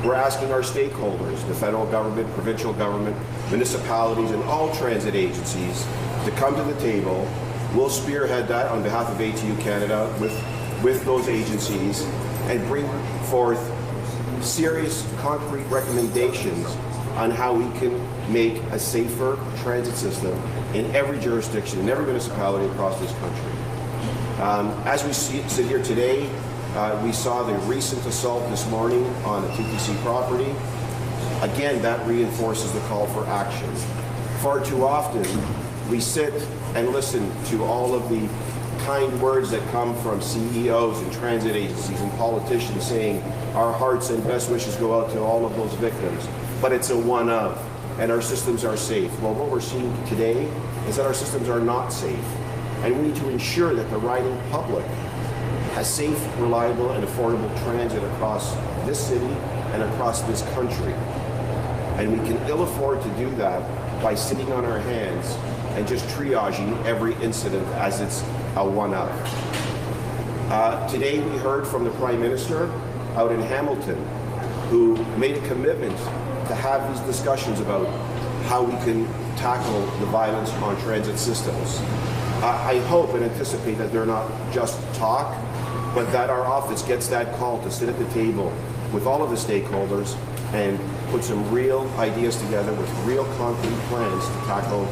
we're asking our stakeholders, the federal government, provincial government, municipalities, and all transit agencies to come to the table. We'll spearhead that on behalf of ATU Canada with those agencies and bring forth serious, concrete recommendations on how we can make a safer transit system in every jurisdiction, in every municipality across this country. As we sit here today, we saw the recent assault this morning on a TTC property. Again, that reinforces the call for action. Far too often, we sit and listen to all of the kind words that come from CEOs and transit agencies and politicians saying our hearts and best wishes go out to all of those victims, but it's a one of, and our systems are safe. Well, what we're seeing today is that our systems are not safe, and we need to ensure that the riding public has safe, reliable, and affordable transit across this city and across this country. And we can ill afford to do that by sitting on our hands and just triaging every incident as it's a one-up. Today we heard from the Prime Minister out in Hamilton, who made a commitment to have these discussions about how we can tackle the violence on transit systems. I hope and anticipate that they're not just talk, but that our office gets that call to sit at the table with all of the stakeholders and put some real ideas together with real concrete plans to tackle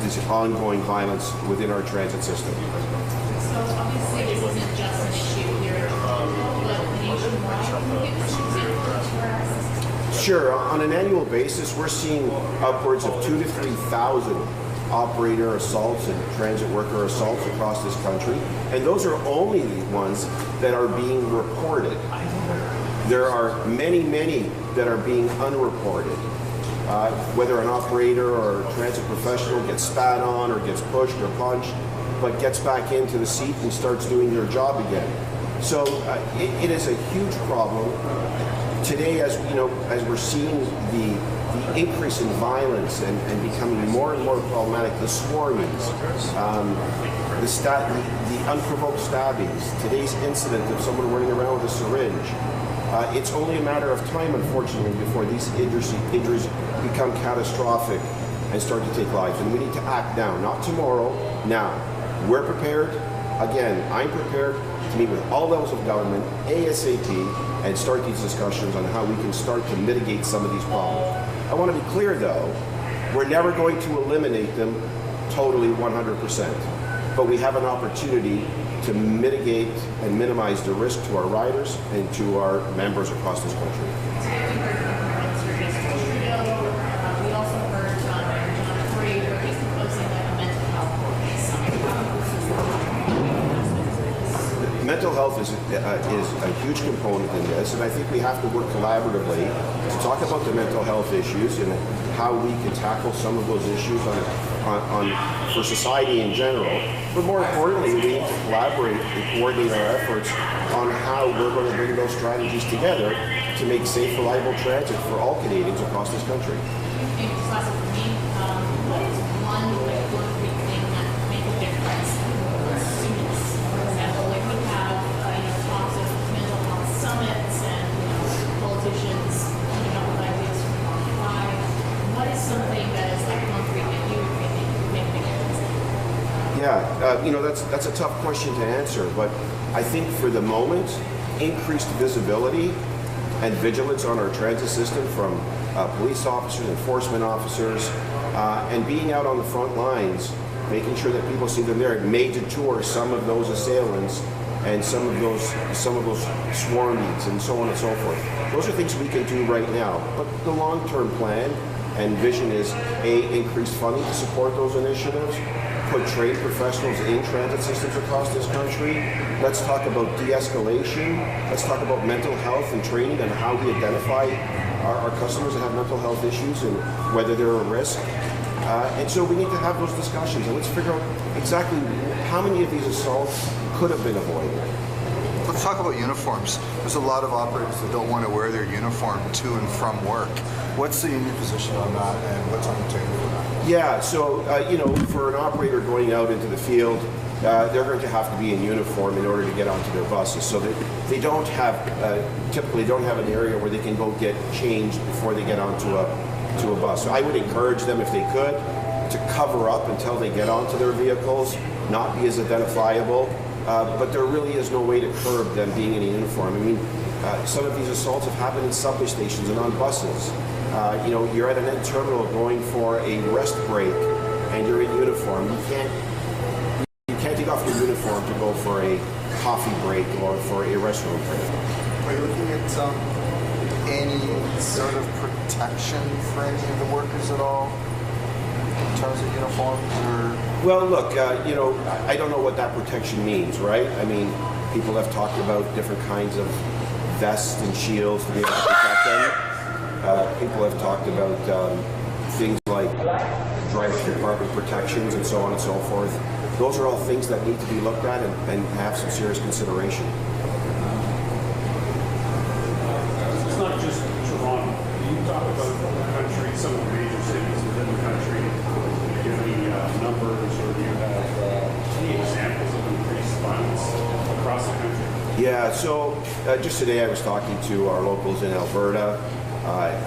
this ongoing violence within our transit system. So obviously this isn't just an issue here, but nationwide. Can you give us some examples for us? Sure. On an annual basis, we're seeing upwards of 2,000 to 3,000 operator assaults and transit worker assaults across this country, and those are only the ones that are being reported. There are many, many that are being unreported. Whether an operator or a transit professional gets spat on or gets pushed or punched, but gets back into the seat and starts doing their job again. So it is a huge problem. Today, as you know, as we're seeing the increase in violence and becoming more and more problematic, the swarmings, the unprovoked stabbings, today's incident of someone running around with a syringe, it's only a matter of time, unfortunately, before these injuries become catastrophic and start to take life. And we need to act now, not tomorrow, now. We're prepared. Again, I'm prepared to meet with all levels of government, ASAP, and start these discussions on how we can start to mitigate some of these problems. I want to be clear, though, we're never going to eliminate them totally 100%, but we have an opportunity to mitigate and minimize the risk to our riders and to our members across this country. We also heard John Di Nino, where he's proposing a mental health summit. Mental health is a huge component in this, and I think we have to work collaboratively to talk about the mental health issues and how we can tackle some of those issues for society in general. But more importantly, we need to collaborate and coordinate our efforts on how we're going to bring those strategies together to make safe, reliable transit for all Canadians across this country. Maybe just last for me, what is one concrete thing that would make a difference for students? For example, like we have talks of mental health summits and politicians coming up with ideas for Occupy. What is something that is like concrete that you would think would make a big difference? Yeah, that's a tough question to answer, but I think for the moment, increased visibility and vigilance on our transit system from police officers, enforcement officers, and being out on the front lines, making sure that people see them there, may deter some of those assailants and some of those swarmings and so on and so forth. Those are things we can do right now, but the long-term plan and vision is increased funding to support those initiatives, put trade professionals in transit systems across this country. Let's talk about de-escalation. Let's talk about mental health and training and how we identify our customers that have mental health issues and whether they're a risk. And so we need to have those discussions and let's figure out exactly how many of these assaults could have been avoided. Let's talk about uniforms. There's a lot of operators that don't want to wear their uniform to and from work. What's the union position on that and what's on the table for that? Yeah, so, for an operator going out into the field, they're going to have to be in uniform in order to get onto their buses. So they don't have, typically don't have an area where they can go get changed before they get onto a bus. So I would encourage them, if they could, to cover up until they get onto their vehicles, not be as identifiable, but there really is no way to curb them being in a uniform. I mean, some of these assaults have happened in subway stations and on buses. You know, you're at an end terminal going for a rest break and you're in uniform. You can't take off your uniform to go for a coffee break or for a restaurant break. Are you looking at any sort of protection for any of the workers at all in terms of uniforms or? Well, look, you know, I don't know what that protection means, right? I mean, people have talked about different kinds of vests and shields to be able to protect them. People have talked about things like driver compartment protections and so on and so forth. Those are all things that need to be looked at and have some serious consideration. It's not just Toronto. You talk about the country, some of the major cities within the country. Do you have any numbers, or do you have any examples of increased violence across the country? Yeah, so just today I was talking to our locals in Alberta,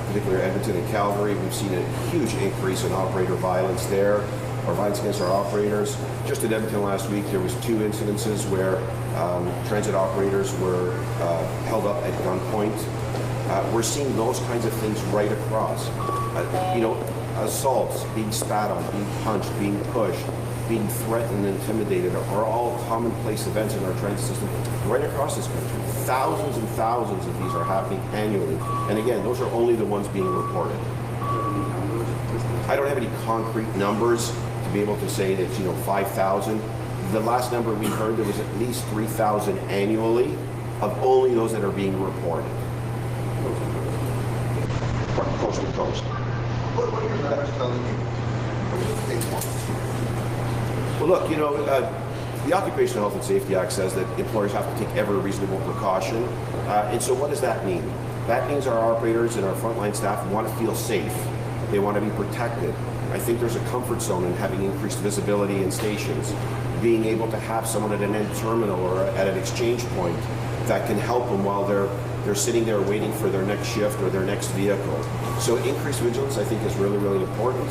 particularly Edmonton and Calgary. We've seen a huge increase in operator violence there, or violence against our operators. Just in Edmonton last week, there was 2 incidences where transit operators were held up at gunpoint. We're seeing those kinds of things right across. You know, assaults, being spat on, being punched, being pushed, being threatened and intimidated are all commonplace events in our transit system right across this country. Thousands and thousands of these are happening annually. And again, those are only the ones being reported. I don't have any concrete numbers to be able to say that it's, you know, 5,000. The last number we heard, there was at least 3,000 annually of only those that are being reported. Coast to coast. What are your members telling you? Well, look, you know, the Occupational Health and Safety Act says that employers have to take every reasonable precaution. And so what does that mean? That means our operators and our frontline staff want to feel safe. They want to be protected. I think there's a comfort zone in having increased visibility in stations, being able to have someone at an end terminal or at an exchange point that can help them while they're sitting there waiting for their next shift or their next vehicle. So increased vigilance, I think, is really, really important.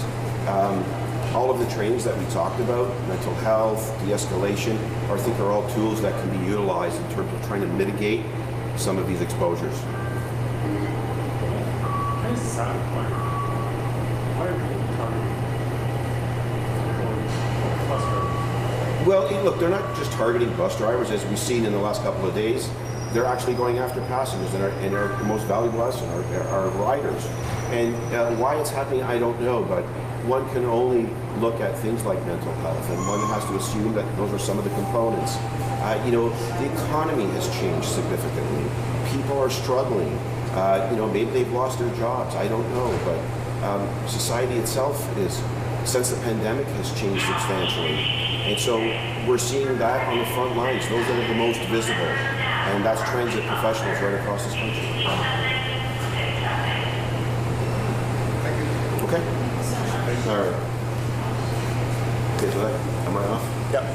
All of the trainings that we talked about, mental health, de-escalation, I think are all tools that can be utilized in terms of trying to mitigate some of these exposures. How does it sound? Why are people targeting bus drivers? Well, look, they're not just targeting bus drivers, as we've seen in the last couple of days. They're actually going after passengers and our most valuable asset, our riders. And why it's happening, I don't know, but one can only look at things like mental health, and one has to assume that those are some of the components. You know, the economy has changed significantly. People are struggling. You know, maybe they've lost their jobs. I don't know, but society itself is, since the pandemic, has changed substantially. And so we're seeing that on the front lines, those that are the most visible, and that's transit professionals right across this country. Okay? All right. Okay, so am I off?